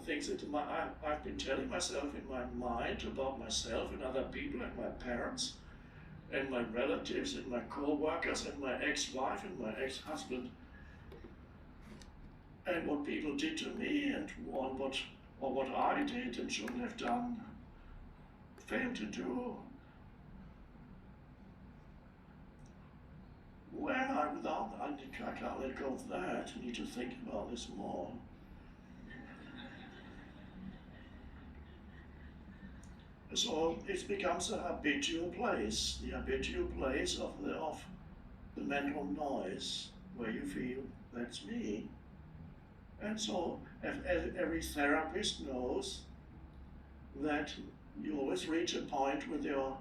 things that I've been telling myself in my mind about myself and other people and my parents and my relatives and my co-workers and my ex-wife and my ex-husband, and what people did to me and what I did and shouldn't have done, failed to do. Where am I without that? I can't let go of that. I need to think about this more. So it becomes a habitual place, the habitual place of the mental noise, where you feel, that's me. And so every therapist knows that you always reach a point with your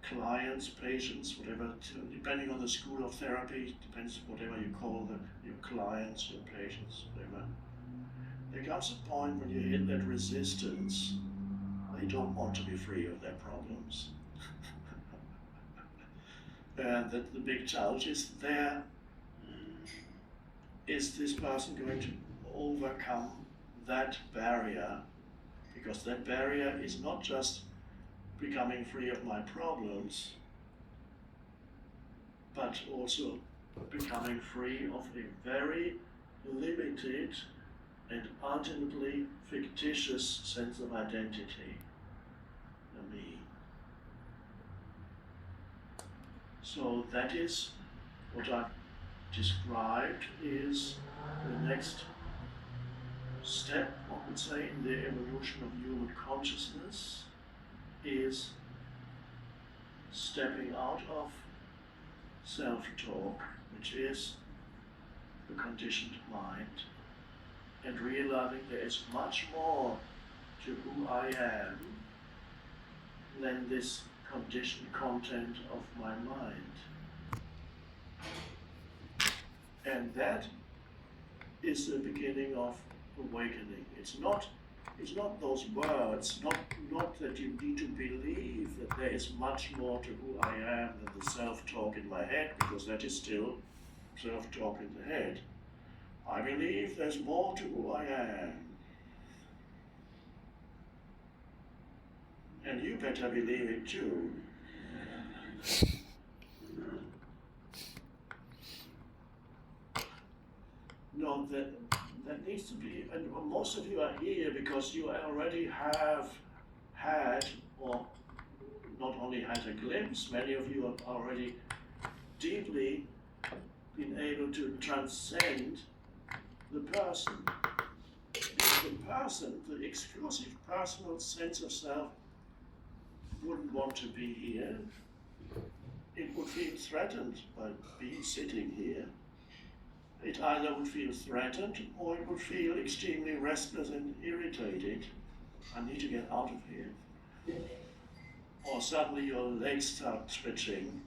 clients, patients, whatever, depending on the school of therapy, depends whatever you call your clients, your patients, whatever. There comes a point when you hit that resistance. They don't want to be free of their problems. And that the big challenge is there. Is this person going to overcome that barrier? Because that barrier is not just becoming free of my problems, but also becoming free of a very limited and ultimately fictitious sense of identity, the me. So that is what I've described is the next step, one would say, in the evolution of human consciousness, is stepping out of self-talk, which is the conditioned mind, and realizing there is much more to who I am than this conditioned content of my mind. And that is the beginning of awakening. It's not those words, not that you need to believe that there is much more to who I am than the self-talk in my head, because that is still self-talk in the head. I believe there's more to who I am. And you better believe it too. No, that needs to be, and most of you are here because you already have had, or not only had a glimpse, many of you have already deeply been able to transcend the person. If the person, the exclusive personal sense of self, wouldn't want to be here, it would feel threatened by being sitting here. It either would feel threatened or it would feel extremely restless and irritated. I need to get out of here. Or suddenly your legs start twitching.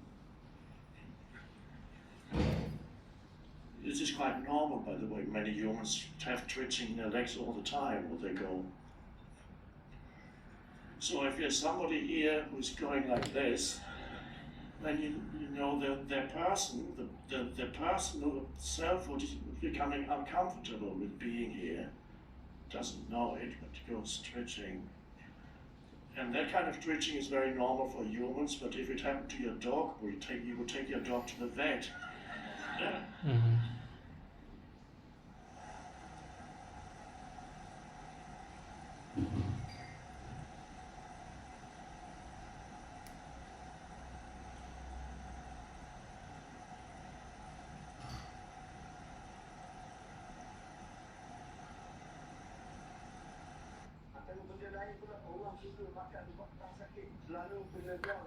This is quite normal, by the way. Many humans have twitching in their legs all the time when they go. So if there's somebody here who's going like this, then you know their person, the personal self is becoming uncomfortable with being here. Doesn't know it, but goes twitching. And that kind of twitching is very normal for humans, but if it happened to your dog, you would take your dog to the vet. Yeah. Mm-hmm. Selalu kena doang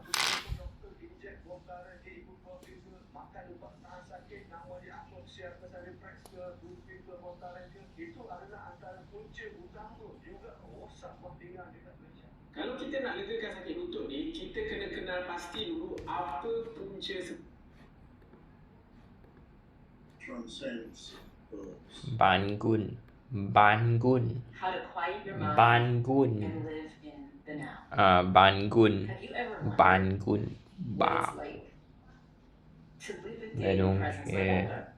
doktor injek bongkaran dia ibu bapa dia makan ubat tahan sakit nama dia apa siapa saya refresh ke dupi ke bongkaran dia itu adalah antara punca utama juga rosak pentinggan dekat Malaysia. Kalau kita nak legakan sakit lutut ni, kita kena kenal pasti dulu apa punca Transcends. Bangun. How to quiet your mind Bangun. and live in the now. Bangun. Have you ever wondered Bangun. what it's like to live a day I in don't presence like care. that?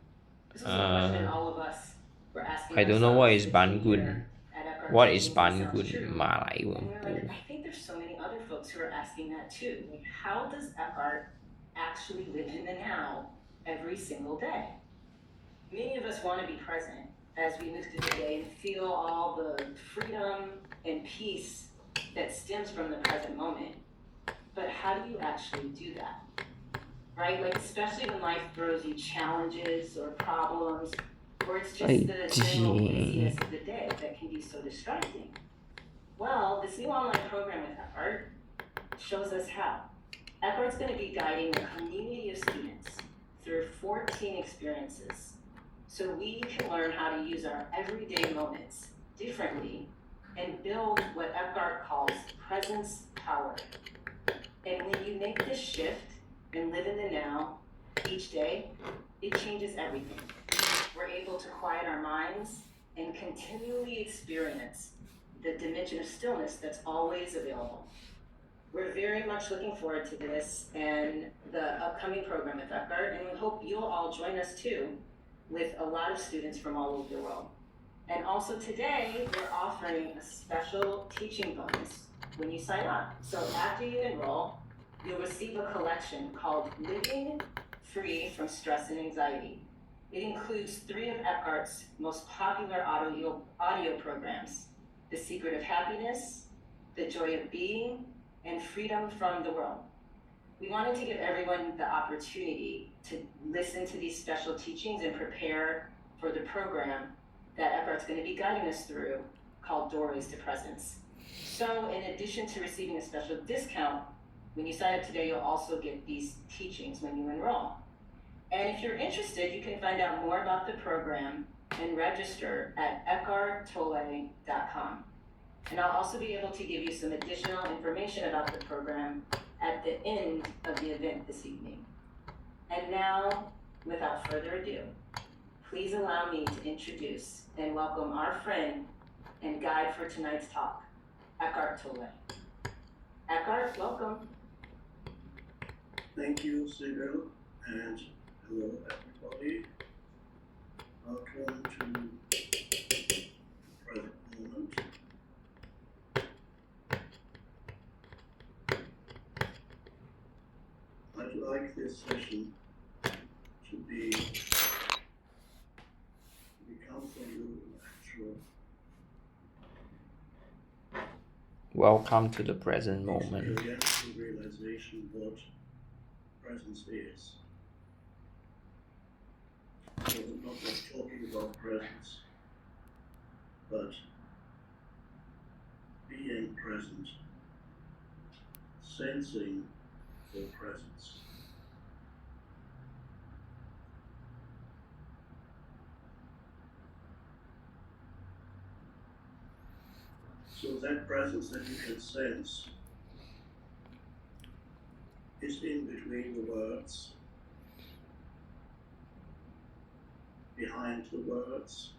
This is a question all of us were asking I don't know what is ourselves Bangun. here at Eckhart What is totally ปาน sounds กุน true. มาหลายเมือง And we're ปู like, I think there's so many other folks who are asking that too. Like, how does Eckhart actually live in the now every single day? Many of us want to be present as we move through the day and feel all the freedom and peace that stems from the present moment. But how do you actually do that? Right? Like, especially when life throws you challenges or problems, or it's just the general busyness of the day that can be so distracting. Well, this new online program with Eckhart shows us how. Eckhart's going to be guiding a community of students through 14 experiences, so we can learn how to use our everyday moments differently and build what Eckhart calls presence power. And when you make this shift and live in the now each day, it changes everything. We're able to quiet our minds and continually experience the dimension of stillness that's always available. We're very much looking forward to this and the upcoming program with Eckhart, and we hope you'll all join us too, with a lot of students from all over the world. And also today, we're offering a special teaching bonus when you sign up. So after you enroll, you'll receive a collection called Living Free from Stress and Anxiety. It includes 3 of Eckhart's most popular audio programs: The Secret of Happiness, The Joy of Being, and Freedom from the World. We wanted to give everyone the opportunity to listen to these special teachings and prepare for the program that Eckhart's going to be guiding us through, called Doorways to Presence. So in addition to receiving a special discount, when you sign up today, you'll also get these teachings when you enroll. And if you're interested, you can find out more about the program and register at eckharttole.com. And I'll also be able to give you some additional information about the program at the end of the event this evening. And now, without further ado, please allow me to introduce and welcome our friend and guide for tonight's talk, Eckhart Tolle. Eckhart, welcome. Thank you, Sibyl, and hello, everybody. Welcome to the present moment. I'd like this session to become for you an actual Welcome to the present moment experiential realization what presence is. So we're not just talking about presence, but being present, sensing your presence. So that presence that you can sense is in between the words, behind the words,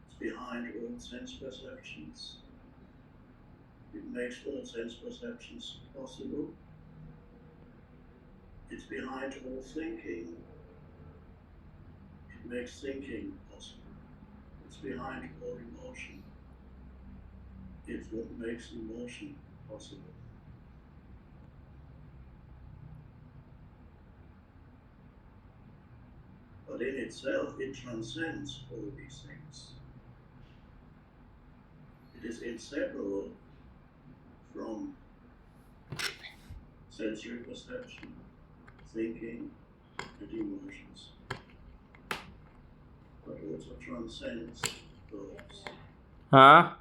it's behind all sense perceptions. It makes all sense perceptions possible. It's behind all thinking. It makes thinking possible. It's behind all emotion. It's what makes emotion possible. But in itself, it transcends all these things. It is inseparable from sensory perception, thinking, and emotions, but also transcends those. 哈？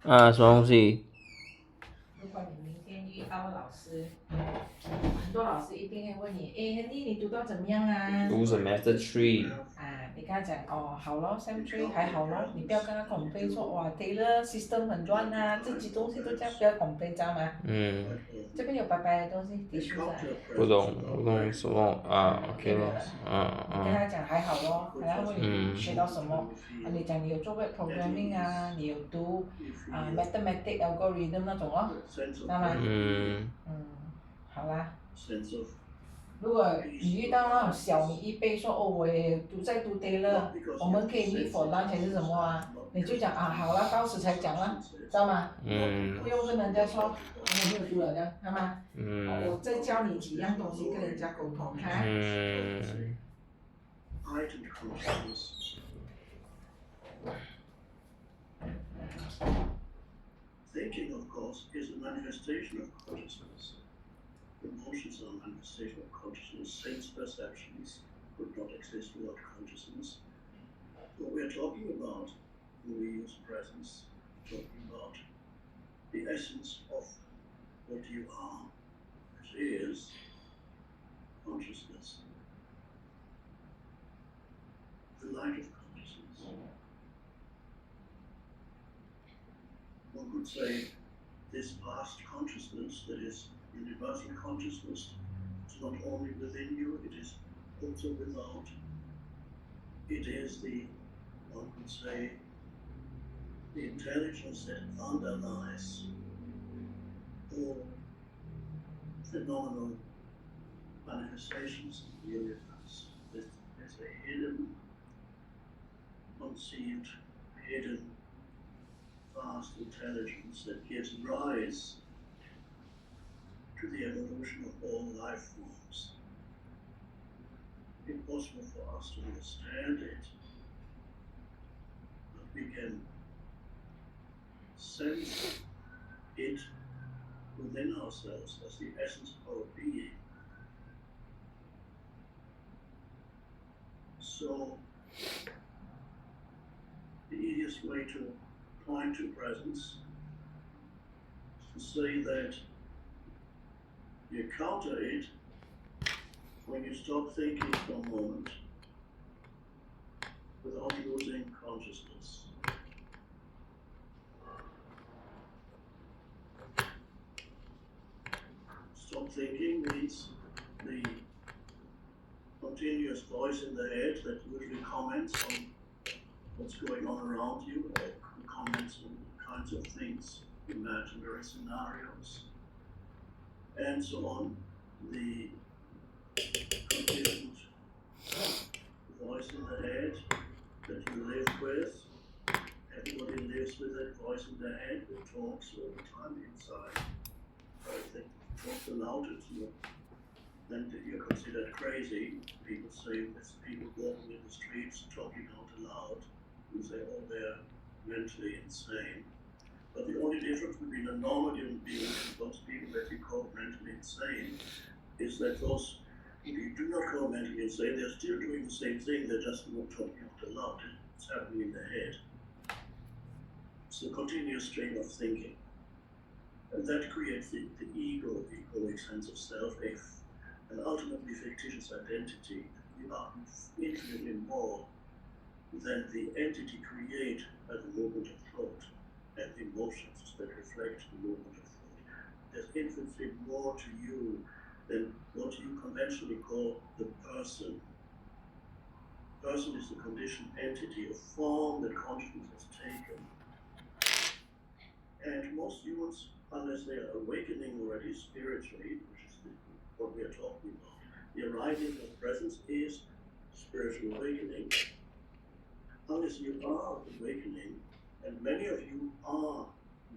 什么东西？如果你明天遇到老师，很多老师一定会问你，Henry 你读到怎么样啊？读 semester 3你跟他讲好咯 Sem 3还好咯，你不要跟他 complain 说哇 Taylor system 很乱啊，这几东西都这样，不要 complain 知道吗？这边有白白的东西 tissue 不懂什么OK 咯你跟他讲还好咯，然后问你学到什么，你讲你有做 web programming 啊，你有读mathematics algorithm 那种咯，知道吗？好啦。Sense of 如果你遇到那种小你一辈说哦，我也在读 Taylor，我们可以 meet for lunch 还是什么啊？你就讲啊好了，到时才讲了，知道吗？不用跟人家说我没有读了的，好吗？我再教你几样东西跟人家沟通哈。heightened consciousness. Thinking, of course, is a manifestation of consciousness. Emotions are a manifestation of consciousness. Sense perceptions could not exist without consciousness. What we're talking about when we use presence, talking about the essence of what you are, which is consciousness, the light of consciousness. One could say this past consciousness, that is universal consciousness, is not only within you, it is also without. It is the, one could say, the intelligence that underlies all phenomenal manifestations in the universe. There's a hidden, concealed, hidden, vast intelligence that gives rise to the evolution of all life forms. Impossible for us to understand it, but we can sense it within ourselves as the essence of our being. So, the easiest way to point to presence is to say that you counter it when you stop thinking for a moment without losing consciousness. Stop thinking means the continuous voice in the head that usually comments on what's going on around you, or comments on kinds of things, imaginary scenarios, and so on. The conditioned voice in the head that you live with, everybody lives with that voice in the head that talks all the time inside. But if they talk aloud at you, then you're considered crazy. People say there's people walking in the streets talking out loud, you say, oh, they're mentally insane. But the only difference between a normal human being and those people that you call mentally insane is that those people you do not call mentally insane, they're still doing the same thing, they're just not talking out loud. It's happening in their head. It's a continuous stream of thinking. And that creates the ego, the egoic sense of self, an ultimately fictitious identity. You are infinitely more than the entity created by the movement of thought and the emotions that reflect the movement of thought. There's infinitely more to you than what you conventionally call the person. Person is the conditioned entity, a form that consciousness has taken. And most humans, unless they are awakening already spiritually, which is what we are talking about, the arriving of presence is spiritual awakening. Unless you are awakening, and many of you are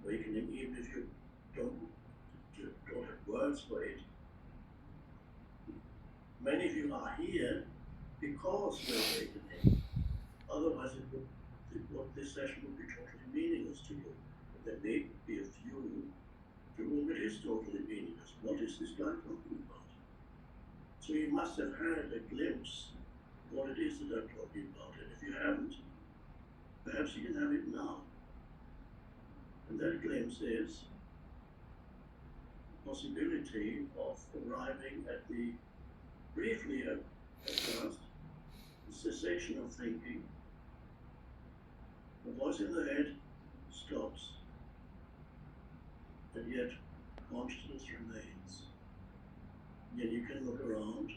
awakening, even if you don't have words for it, many of you are here because you're awakening. Otherwise, this session would be totally meaningless to you. There may be a few to whom it is totally meaningless. What is this guy talking about? So you must have had a glimpse of what it is that I'm talking about. And if you haven't, perhaps you can have it now. And that glimpse is the possibility of arriving at the, briefly at first, the cessation of thinking. The voice in the head stops, and yet consciousness remains. Then you can look around,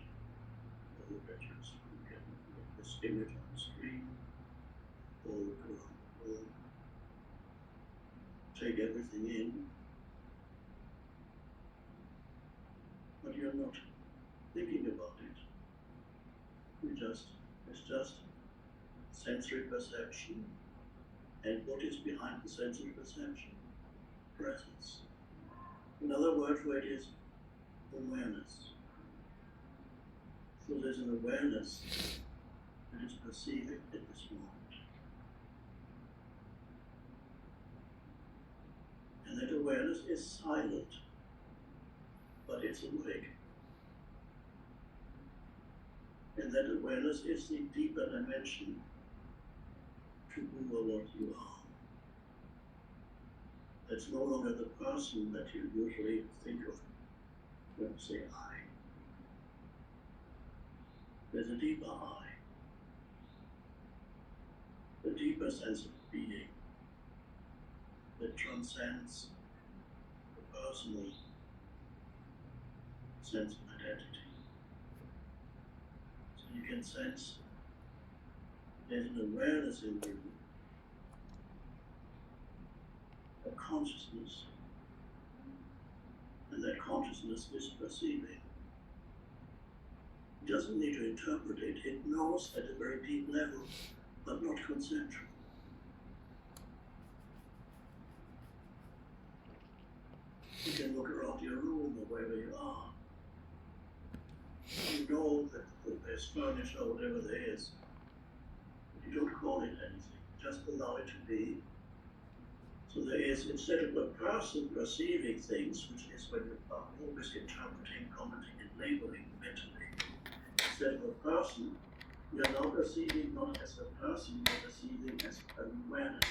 look at your screen, you can look at this image on the screen, or look around the room, take everything in, but you're not thinking about just sensory perception. And what is behind the sensory perception? Presence. Another word for it is awareness. So there's an awareness that is perceiving at this moment. And that awareness is silent, but it's awake. And that awareness is the deeper dimension to who or what you are. It's no longer the person that you usually think of when you say I. There's a deeper I, a deeper sense of being that transcends the personal sense of identity. So you can sense there's an awareness in you, a consciousness, and that consciousness is perceiving. It doesn't need to interpret it, it knows at a very deep level, but not conceptual. You can look around your room or wherever you are. You know that there's furniture or whatever there is. You don't call it anything, just allow it to be. So there is, instead of a person perceiving things, which is when you are always interpreting, commenting, and labeling mentally, instead of a person, you are now perceiving not as a person, but perceiving as an awareness.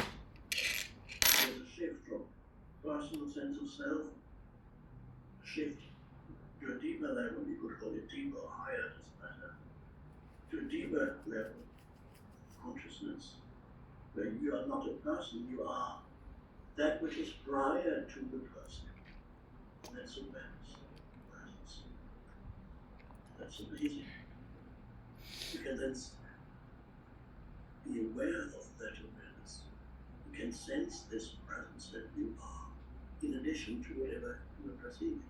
There's a shift from personal sense of self, a shift to a deeper level, you could call it deeper or higher, doesn't matter, to a deeper level of consciousness, where you are not a person, you are that which is prior to the person. And that's awareness, presence. That's amazing. You can then be aware of that awareness. You can sense this presence that you are, in addition to whatever you are perceiving.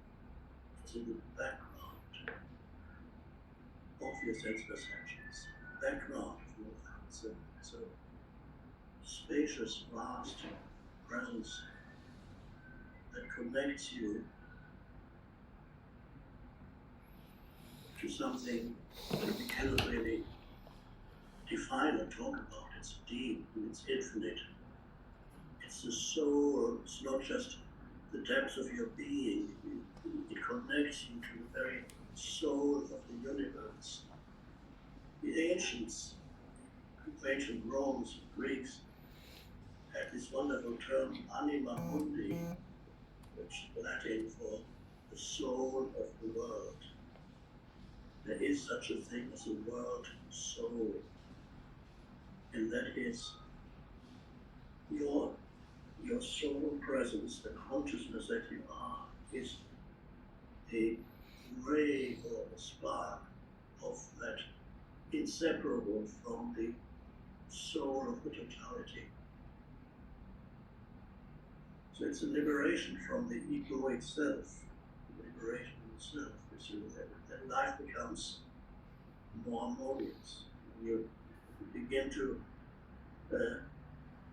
It's in the background of your sense perceptions, background of your life. It's a spacious, vast presence that connects you to something that we cannot really define or talk about. It's deep and it's infinite. It's the soul, it's not just the depths of your being. It connects you to the very soul of the universe. The ancients, ancient Romans, Greeks, had this wonderful term, anima mundi, which is Latin for the soul of the world. There is such a thing as a world soul, and that is your soul presence, the consciousness that you are, is a ray or a spark of that inseparable from the soul of the totality. So it's a liberation from the egoic self, liberation of the self, that life becomes more harmonious. You begin to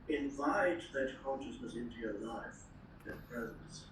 invite that consciousness into your life, that presence.